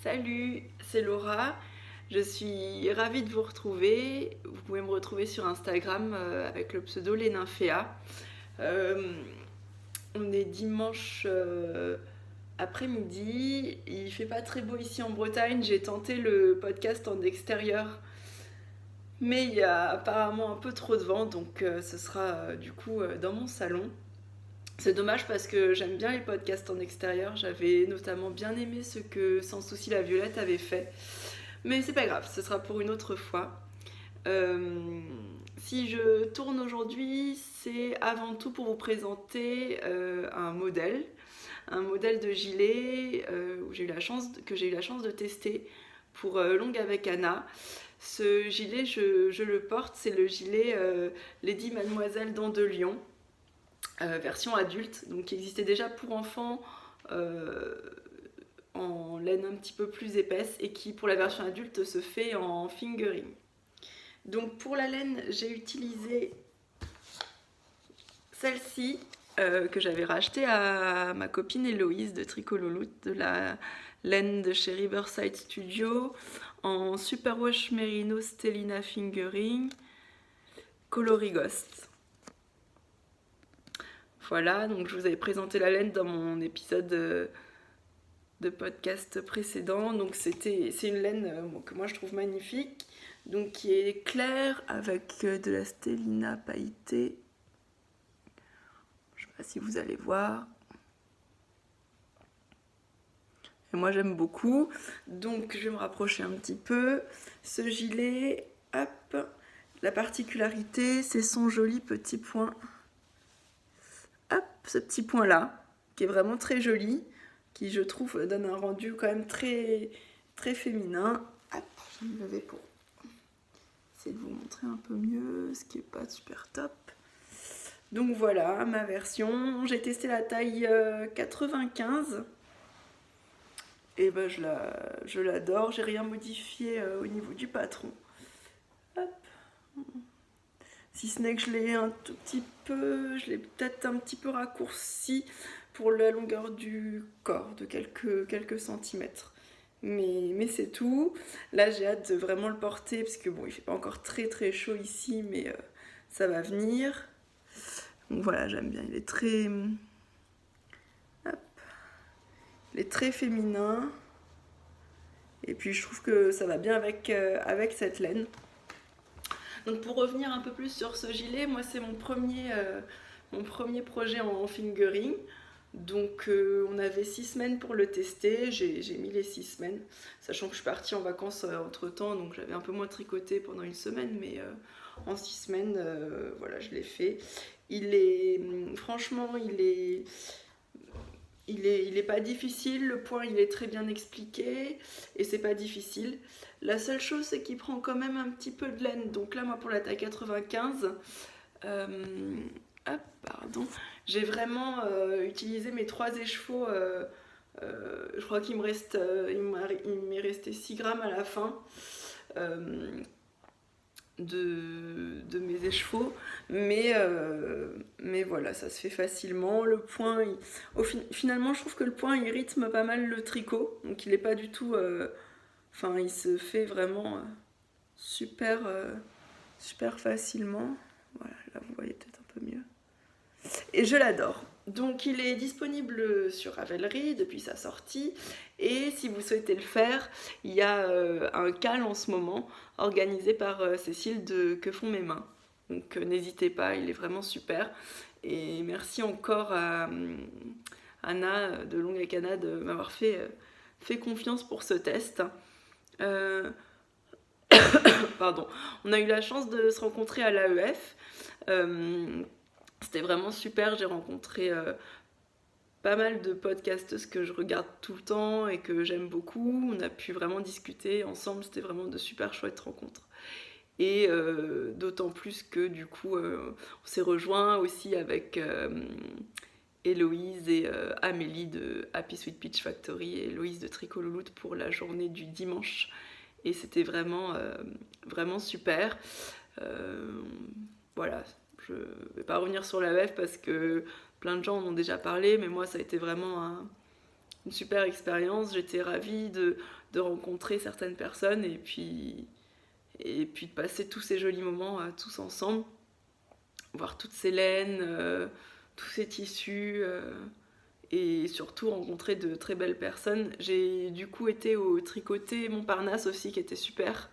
Salut, c'est Laura. Je suis ravie de vous retrouver. Vous pouvez me retrouver sur Instagram avec le pseudo Les Nymphéas. Euh, on est dimanche après-midi. Il fait pas très beau ici en Bretagne. J'ai tenté le podcast en extérieur, mais il y a apparemment un peu trop de vent, donc ce sera du coup dans mon salon. C'est dommage parce que j'aime bien les podcasts en extérieur. J'avais notamment bien aimé ce que Sans Souci la Violette avait fait. Mais c'est pas grave, ce sera pour une autre fois. Si je tourne aujourd'hui, c'est avant tout pour vous présenter un modèle de gilet que j'ai eu la chance de tester pour Longue avec Anna. Ce gilet, je le porte, c'est le gilet Lady Mademoiselle Dent de Lion, version adulte, donc qui existait déjà pour enfants. En laine un petit peu plus épaisse et qui pour la version adulte se fait en fingering. Donc pour la laine, j'ai utilisé celle-ci que j'avais rachetée à ma copine Héloïse de Tricot Louloute, de la laine de chez Riverside Studio, en Superwash Merino Stellina Fingering, coloris Ghost. Voilà, donc je vous avais présenté la laine dans mon épisode de podcast précédent. Donc c'est une laine que moi je trouve magnifique, donc qui est claire avec de la stellina pailletée. Je sais pas si vous allez voir. Et moi j'aime beaucoup. Donc je vais me rapprocher un petit peu. Ce gilet, hop, la particularité c'est son joli petit point. Hop, ce petit point là, qui est vraiment très joli, qui je trouve donne un rendu quand même très, très féminin. Hop, je vais me lever pour essayer de vous montrer un peu mieux, ce qui est pas super top. Donc voilà ma version. J'ai testé la taille 95. Et ben je l'adore. J'ai rien modifié au niveau du patron. Hop. Si ce n'est que je l'ai un tout petit peu, je l'ai peut-être un petit peu raccourci pour la longueur du corps de quelques centimètres. Mais c'est tout. Là j'ai hâte de vraiment le porter parce que bon, il fait pas encore très très chaud ici, mais ça va venir. Donc voilà, j'aime bien. Il est très, hop, il est très féminin. Et puis je trouve que ça va bien avec cette laine. Donc pour revenir un peu plus sur ce gilet, moi c'est mon premier projet en fingering. Donc on avait 6 semaines pour le tester, j'ai mis les 6 semaines, sachant que je suis partie en vacances entre temps, donc j'avais un peu moins tricoté pendant une semaine, mais en 6 semaines, voilà, je l'ai fait. Franchement, il est pas difficile, le point il est très bien expliqué et c'est pas difficile. La seule chose c'est qu'il prend quand même un petit peu de laine. Donc là moi pour la taille 95, pardon, j'ai vraiment utilisé mes 3 écheveaux. Je crois qu'il m'est resté 6 grammes à la fin. De mes écheveaux, mais voilà, ça se fait facilement. Le point, finalement, je trouve que le point il rythme pas mal le tricot, donc il est pas du tout. Enfin, il se fait vraiment super, super facilement. Voilà, là vous voyez peut-être un peu mieux. Et je l'adore. Donc il est disponible sur Ravelry depuis sa sortie et si vous souhaitez le faire, il y a un call en ce moment organisé par Cécile de Que font mes mains. Donc n'hésitez pas, il est vraiment super. Et merci encore à Anna de Longue avec Anna de m'avoir fait confiance pour ce test. Pardon. On a eu la chance de se rencontrer à l'AEF. C'était vraiment super, j'ai rencontré pas mal de podcasteuses que je regarde tout le temps et que j'aime beaucoup. On a pu vraiment discuter ensemble, c'était vraiment de super chouettes rencontres. Et d'autant plus que du coup, on s'est rejoints aussi avec Héloïse et Amélie de Happy Sweet Peach Factory et Héloïse de Tricot Louloute pour la journée du dimanche. Et c'était vraiment, vraiment super. Voilà. Je ne vais pas revenir sur la VEF parce que plein de gens en ont déjà parlé, mais moi ça a été vraiment une super expérience. J'étais ravie de rencontrer certaines personnes et puis de passer tous ces jolis moments tous ensemble. Voir toutes ces laines, tous ces tissus et surtout rencontrer de très belles personnes. J'ai du coup été au Tricoté Montparnasse aussi qui était super.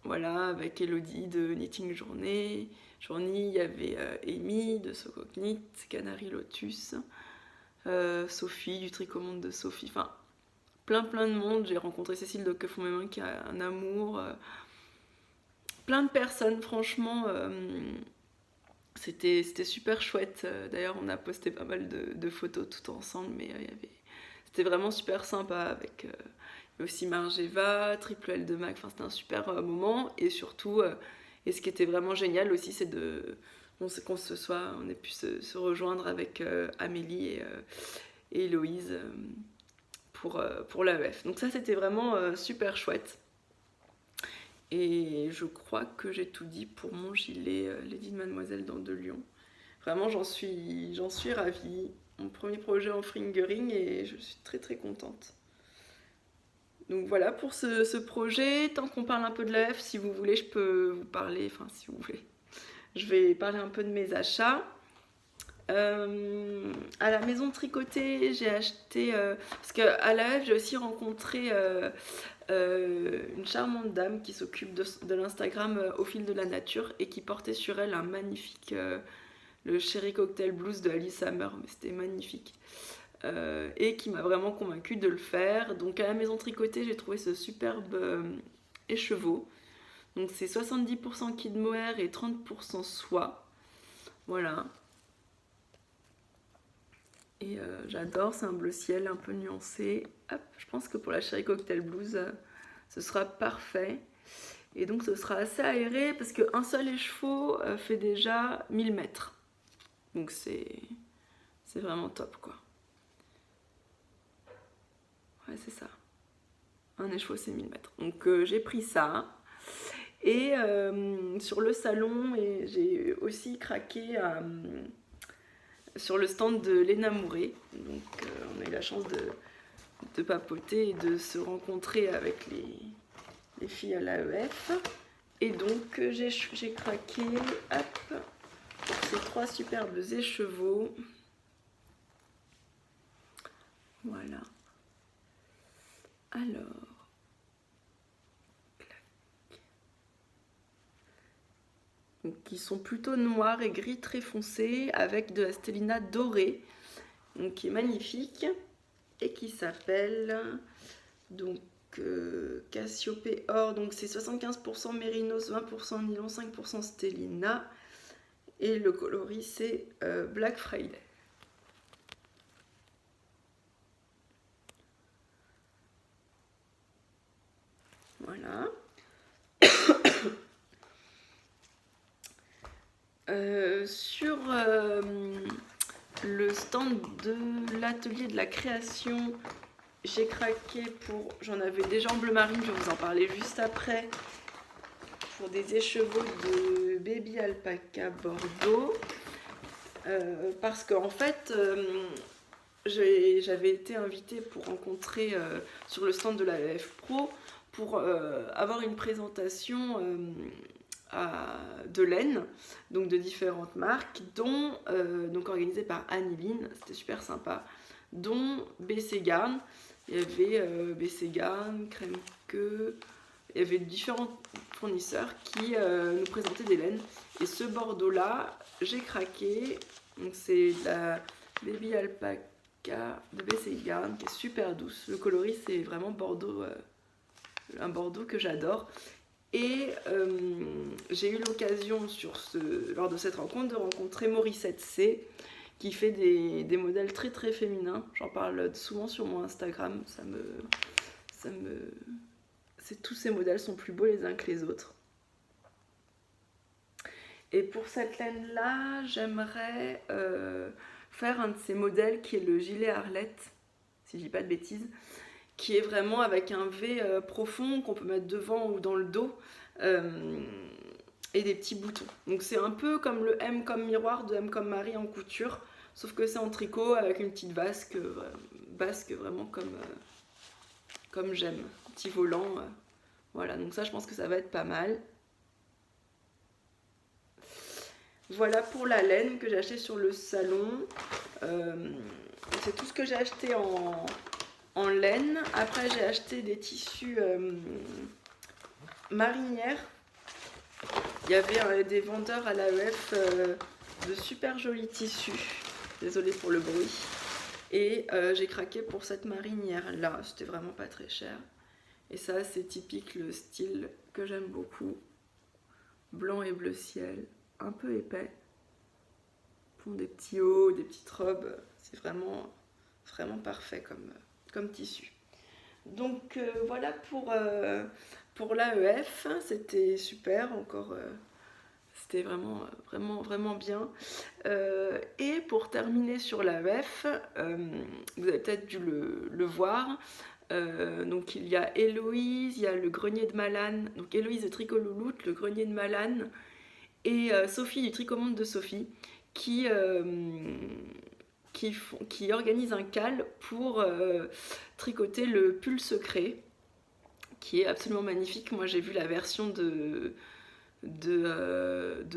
Voilà, avec Elodie de Knitting Journée, il y avait Amy de Socoknit, Canary Lotus, Sophie du Tricomonde de Sophie, enfin plein de monde. J'ai rencontré Cécile de Que font mes mains qui a un amour, plein de personnes, franchement c'était super chouette. D'ailleurs on a posté pas mal de photos tout ensemble, mais c'était vraiment super sympa avec aussi Margeva, Triple L de Mac, enfin c'était un super moment. Et surtout, et ce qui était vraiment génial aussi, c'est qu'on ait pu se rejoindre avec Amélie et Héloïse pour l'AEF. Donc ça c'était vraiment super chouette. Et je crois que j'ai tout dit pour mon gilet Lady de Mademoiselle dans de Lyon. Vraiment j'en suis ravie. Mon premier projet en fingering et je suis très contente. Donc voilà pour ce projet. Tant qu'on parle un peu de l'AEF, si vous voulez, je peux vous parler, enfin si vous voulez, je vais parler un peu de mes achats. À la maison de tricoter, j'ai acheté, parce qu'à l'AEF, j'ai aussi rencontré une charmante dame qui s'occupe de l'Instagram Au fil de la nature et qui portait sur elle un magnifique, le Cherry Cocktail Blues de Alice Hammer, mais c'était magnifique. Et qui m'a vraiment convaincue de le faire. Donc à la maison tricotée, j'ai trouvé ce superbe écheveau. Donc c'est 70% kid mohair et 30% soie. Voilà. Et j'adore, c'est un bleu ciel un peu nuancé. Hop, je pense que pour la Cherry Cocktail Blues, ce sera parfait. Et donc ce sera assez aéré parce qu'un seul écheveau fait déjà 1000 mètres. Donc c'est vraiment top quoi. Ouais, c'est ça. Un écheveau, c'est 1000 mètres. Donc j'ai pris ça. Et sur le salon, j'ai aussi craqué sur le stand de Léna Mouret. Donc on a eu la chance de papoter et de se rencontrer avec les filles à l'AEF. Et donc j'ai craqué pour ces 3 superbes écheveaux. Voilà. Alors, donc, qui sont plutôt noirs et gris très foncés avec de la stellina dorée, donc qui est magnifique et qui s'appelle donc Cassiope Or. Donc c'est 75% mérinos, 20% nylon, 5% stellina et le coloris c'est Black Friday. Voilà. Sur le stand de l'atelier de la création, j'ai craqué pour, j'en avais déjà en bleu marine, je vais vous en parler juste après, pour des écheveaux de Baby Alpaca Bordeaux, parce qu'en fait j'avais été invitée pour rencontrer sur le stand de la AEF Pro pour avoir une présentation de laine, donc de différentes marques, dont donc organisée par Annie-Line, c'était super sympa, dont BC Garn. Il y avait BC Garn, Crème Que, il y avait différents fournisseurs qui nous présentaient des laines. Et ce Bordeaux là, j'ai craqué. Donc c'est la Baby Alpaca de BC Garn qui est super douce. Le coloris c'est vraiment Bordeaux, un Bordeaux que j'adore. Et j'ai eu l'occasion lors de cette rencontre de rencontrer Morissette C qui fait des modèles très féminins. J'en parle souvent sur mon Instagram. Tous ces modèles sont plus beaux les uns que les autres. Et pour cette laine là, j'aimerais faire un de ces modèles qui est le gilet Arlette, si je dis pas de bêtises, qui est vraiment avec un V profond qu'on peut mettre devant ou dans le dos et des petits boutons. Donc c'est un peu comme le M comme miroir de M comme Marie en couture, sauf que c'est en tricot avec une petite basque vraiment comme j'aime, petit volant. Voilà, donc ça je pense que ça va être pas mal. Voilà pour la laine que j'ai acheté sur le salon. C'est tout ce que j'ai acheté en laine. Après j'ai acheté des tissus marinières. Il y avait des vendeurs à l'AEF de super jolis tissus. Désolée pour le bruit. Et j'ai craqué pour cette marinière là. C'était vraiment pas très cher. Et ça c'est typique le style que j'aime beaucoup. Blanc et bleu ciel. Un peu épais. Font des petits hauts, des petites robes. C'est vraiment parfait comme tissu. Donc voilà pour l'AEF. C'était super encore. C'était vraiment bien. Et pour terminer sur l'AEF, vous avez peut-être dû le voir. Donc il y a Héloïse, il y a le grenier de Malane. Donc Héloïse de Tricot Louloute, le grenier de Malane. Et Sophie du Tricomonde de Sophie qui organise un call pour tricoter le pull secret qui est absolument magnifique. Moi j'ai vu la version de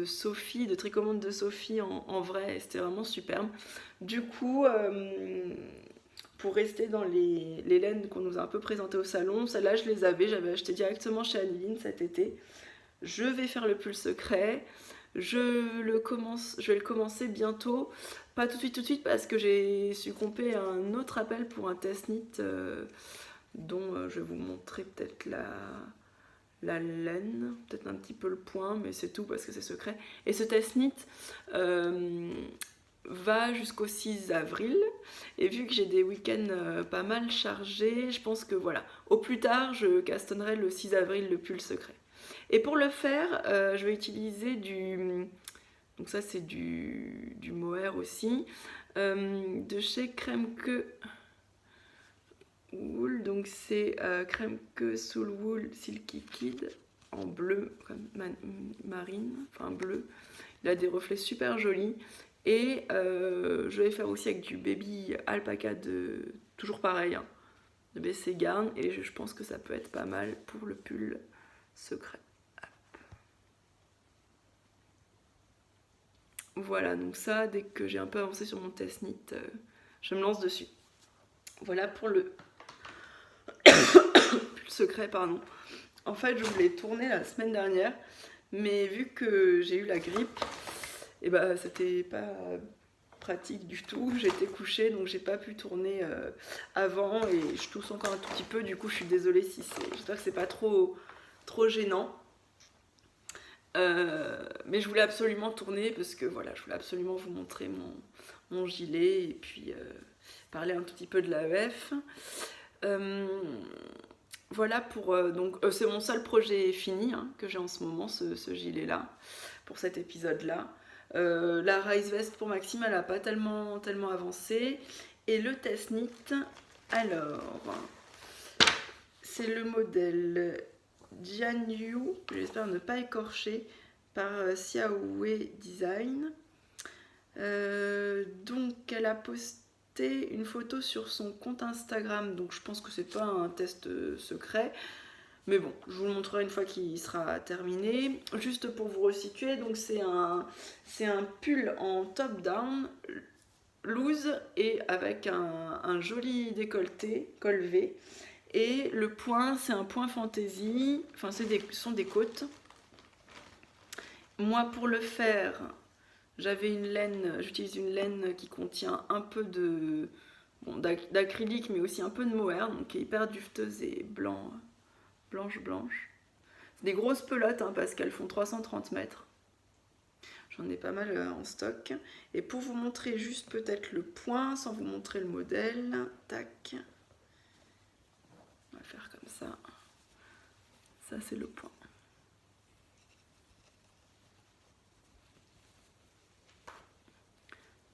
Sophie, de Tricomonde de Sophie en vrai, c'était vraiment superbe. Du coup, pour rester dans les laines qu'on nous a un peu présentées au salon, celles-là je les avais, j'avais acheté directement chez Aniline cet été. Je vais faire le pull secret. Je vais le commencer bientôt. Pas tout de suite parce que j'ai succombé à un autre appel pour un test knit dont je vais vous montrer peut-être la laine, peut-être un petit peu le point, mais c'est tout parce que c'est secret. Et ce test knit va jusqu'au 6 avril. Et vu que j'ai des week-ends pas mal chargés, je pense que voilà, au plus tard, je castonnerai le 6 avril le pull secret. Et pour le faire, je vais utiliser donc ça c'est du mohair aussi, de chez Kremke Wool, donc c'est Kremke Soul Wool Silky Kid en bleu, comme marine, enfin bleu. Il a des reflets super jolis. Et je vais faire aussi avec du baby alpaca toujours pareil, hein, de BC Garn. Et je pense que ça peut être pas mal pour le pull secret. Voilà, donc ça, dès que j'ai un peu avancé sur mon test knit, je me lance dessus. Voilà pour le pull secret, pardon. En fait, je voulais tourner la semaine dernière, mais vu que j'ai eu la grippe, et bah c'était pas pratique du tout. J'étais couchée, donc j'ai pas pu tourner avant, et je tousse encore un tout petit peu. Du coup, je suis désolée si j'espère que c'est pas trop gênant. Mais je voulais absolument tourner parce que voilà, je voulais absolument vous montrer mon gilet et puis parler un tout petit peu de l'AEF. Voilà pour donc c'est mon seul projet fini hein, que j'ai en ce moment, ce gilet là pour cet épisode là. La Rise Vest pour Maxime, elle n'a pas tellement avancé. Et le test knit, alors c'est le modèle Jianyu, j'espère ne pas écorcher, par Xiaowei Design. Donc elle a posté une photo sur son compte Instagram, donc je pense que c'est pas un test secret, mais bon, je vous le montrerai une fois qu'il sera terminé. Juste pour vous resituer, donc c'est un pull en top down loose et avec un joli décolleté, col V. Et le point, c'est un point fantaisie, enfin ce sont des côtes. Moi pour le faire, j'utilise une laine qui contient un peu d'acrylique mais aussi un peu de mohair, donc qui est hyper dufteuse et blanche. C'est des grosses pelotes hein, parce qu'elles font 330 mètres. J'en ai pas mal en stock. Et pour vous montrer juste peut-être le point, sans vous montrer le modèle, tac. On va faire comme ça. Ça c'est le point.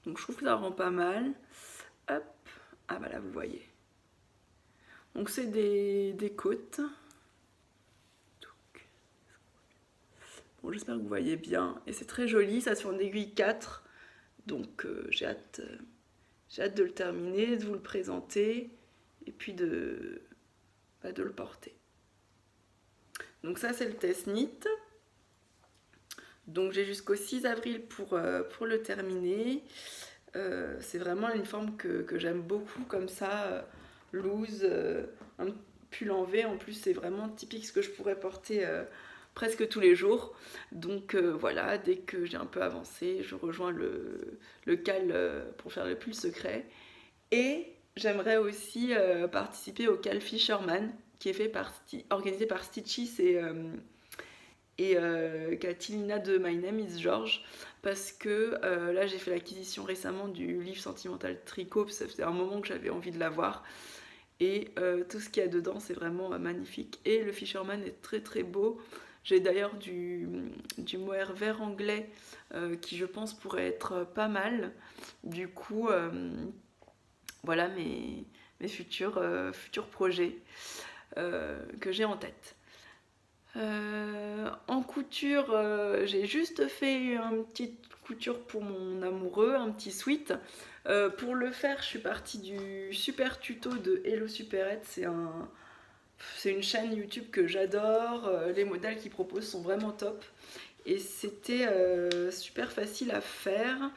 Donc je trouve que ça rend pas mal. Hop. Ah bah là vous voyez. Donc c'est des côtes. Bon, j'espère que vous voyez bien. Et c'est très joli, ça se fait en aiguille 4. Donc j'ai hâte de le terminer, de vous le présenter et puis de le porter. Donc ça c'est le test knit. Donc j'ai jusqu'au 6 avril pour le terminer. C'est vraiment une forme que j'aime beaucoup, comme ça, loose, un pull en V. En plus c'est vraiment typique ce que je pourrais porter presque tous les jours. Donc voilà, dès que j'ai un peu avancé, je rejoins le cal pour faire le pull secret. Et j'aimerais aussi participer au cal Fisherman qui est organisé par Stitchis et Catilina de My Name is George, parce que là j'ai fait l'acquisition récemment du livre Sentimental Tricot, parce que ça faisait un moment que j'avais envie de l'avoir, et tout ce qu'il y a dedans c'est vraiment magnifique, et le Fisherman est très très beau. J'ai d'ailleurs du mohair vert anglais qui je pense pourrait être pas mal. Du coup voilà mes futurs projets que j'ai en tête. En couture, j'ai juste fait une petite couture pour mon amoureux, un petit sweat. Pour le faire, je suis partie du super tuto de Hello Superette. C'est une chaîne YouTube que j'adore. Les modèles qu'ils proposent sont vraiment top. Et c'était super facile à faire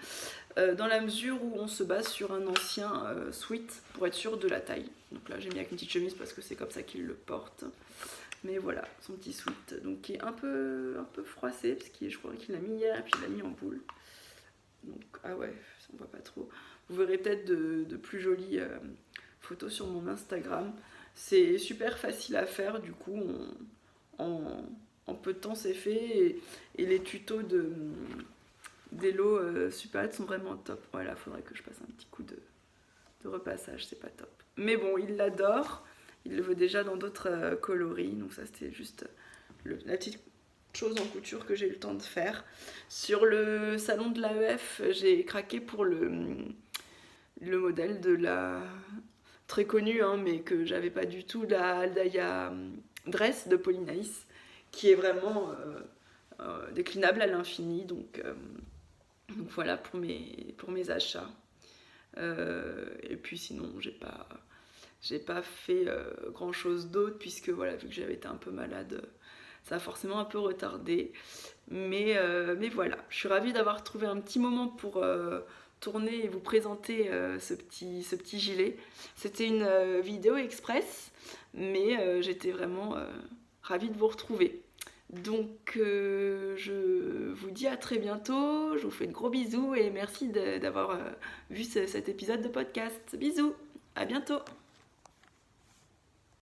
dans la mesure où on se base sur un ancien sweat pour être sûr de la taille. Donc là, j'ai mis avec une petite chemise parce que c'est comme ça qu'il le porte. Mais voilà, son petit sweat, donc qui est un peu froissé, parce que je crois qu'il l'a mis hier et puis il l'a mis en boule. Donc, ah ouais, on voit pas trop. Vous verrez peut-être de plus jolies photos sur mon Instagram. C'est super facile à faire, du coup, en peu de temps c'est fait. Et les tutos d'Hello Superette sont vraiment top. Voilà, faudrait que je passe un petit coup de repassage, c'est pas top. Mais bon, il l'adore. Il le veut déjà dans d'autres coloris, donc ça c'était juste la petite chose en couture que j'ai eu le temps de faire. Sur le salon de l'AEF, j'ai craqué pour le modèle de la très connue, hein, mais que j'avais pas du tout, la Aldaïa Dress de Polynice, qui est vraiment déclinable à l'infini, donc voilà pour mes achats. Et puis sinon j'ai pas fait grand chose d'autre, puisque voilà, vu que j'avais été un peu malade, ça a forcément un peu retardé. Mais voilà, je suis ravie d'avoir trouvé un petit moment pour tourner et vous présenter ce petit gilet. C'était une vidéo express, mais j'étais vraiment ravie de vous retrouver. Donc je vous dis à très bientôt, je vous fais de gros bisous et merci d'avoir vu cet épisode de podcast. Bisous, à bientôt.